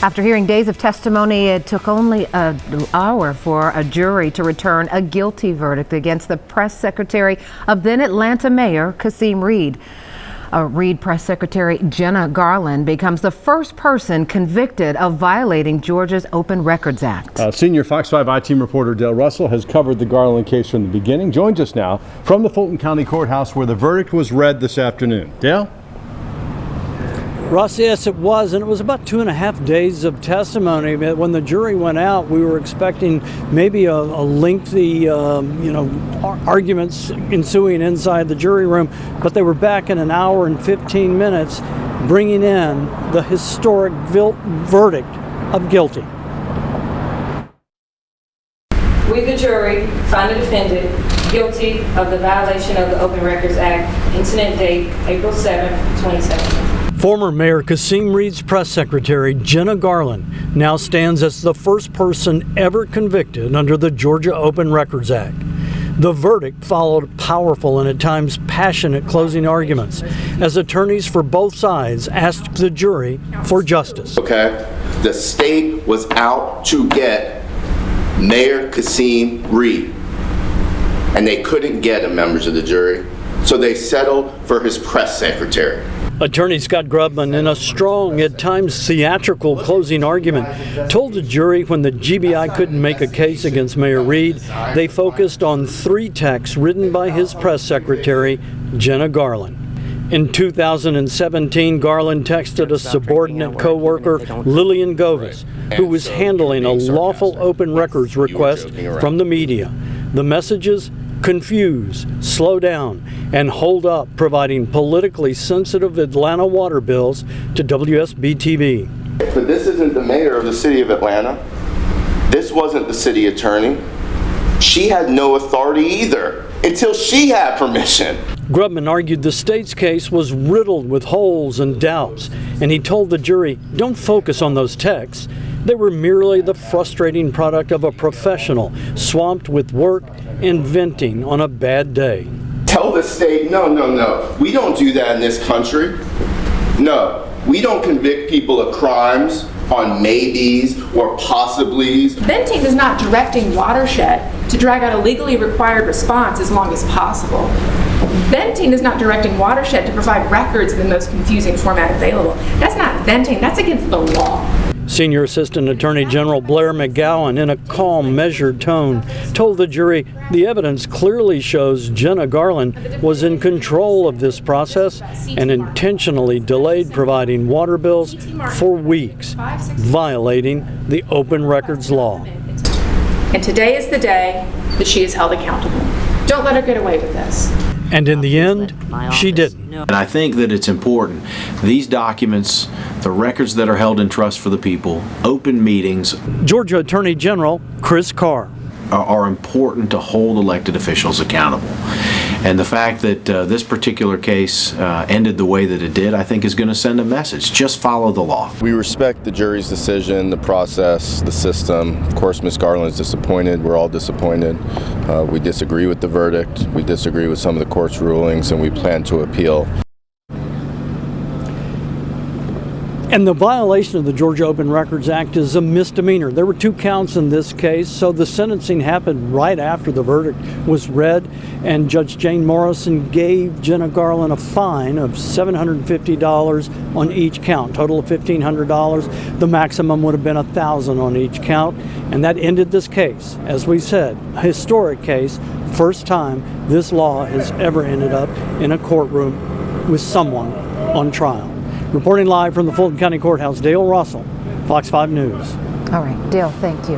After hearing days of testimony, it took only an hour for a jury to return a guilty verdict against the press secretary of then Atlanta Mayor Kasim Reed. Reed press secretary Jenna Garland becomes the first person convicted of violating Georgia's Open Records Act. Senior Fox 5 I-Team reporter Dale Russell has covered the Garland case from the beginning. Joins us now from the Fulton County Courthouse where the verdict was read this afternoon. Dale? Ross, yes, it was, and it was about 2.5 days of testimony. When the jury went out, we were expecting maybe a lengthy, arguments ensuing inside the jury room, but they were back in an hour and 15 minutes, bringing in the historic verdict of guilty. We, the jury, find the defendant guilty of the violation of the Open Records Act, incident date April 7, 2017. Former Mayor Kasim Reed's press secretary, Jenna Garland, now stands as the first person ever convicted under the Georgia Open Records Act. The verdict followed powerful and at times passionate closing arguments as attorneys for both sides asked the jury for justice. Okay, the state was out to get Mayor Kasim Reed, and they couldn't get him, members of the jury, so they settled for his press secretary. Attorney Scott Grubman, in a strong, at times theatrical closing argument, told the jury when the GBI couldn't make a case against Mayor Reed, they focused on 3 texts written by his press secretary, Jenna Garland. In 2017, Garland texted a subordinate co-worker, Lillian Govis, who was handling a lawful open records request from the media. The messages: confuse, slow down, and hold up providing politically sensitive Atlanta water bills to WSB-TV. But this isn't the mayor of the city of Atlanta. This wasn't the city attorney. She had no authority either until she had permission. Grubman argued the state's case was riddled with holes and doubts, and he told the jury, don't focus on those texts. They were merely the frustrating product of a professional swamped with work and venting on a bad day. Tell the state, no. We don't do that in this country. No, we don't convict people of crimes on maybes or possiblies. Venting is not directing Watershed to drag out a legally required response as long as possible. Venting is not directing Watershed to provide records in the most confusing format available. That's not venting, that's against the law. Senior Assistant Attorney General Blair McGowan, in a calm, measured tone, told the jury the evidence clearly shows Jenna Garland was in control of this process and intentionally delayed providing water bills for weeks, violating the Open Records law. And today is the day that she is held accountable. Don't let her get away with this. And in the end, she didn't. And I think that it's important. These documents, the records that are held in trust for the people, open meetings. Georgia Attorney General Chris Carr. Are important to hold elected officials accountable. And the fact that this particular case ended the way that it did, I think is going to send a message. Just follow the law. We respect the jury's decision, the process, the system. Of course, Ms. Garland's disappointed. We're all disappointed. We disagree with the verdict. We disagree with some of the court's rulings, and we plan to appeal. And the violation of the Georgia Open Records Act is a misdemeanor. There were 2 counts in this case, so the sentencing happened right after the verdict was read, and Judge Jane Morrison gave Jenna Garland a fine of $750 on each count, total of $1,500. The maximum would have been $1,000 on each count, and that ended this case. As we said, a historic case, first time this law has ever ended up in a courtroom with someone on trial. Reporting live from the Fulton County Courthouse, Dale Russell, Fox 5 News. All right, Dale, thank you.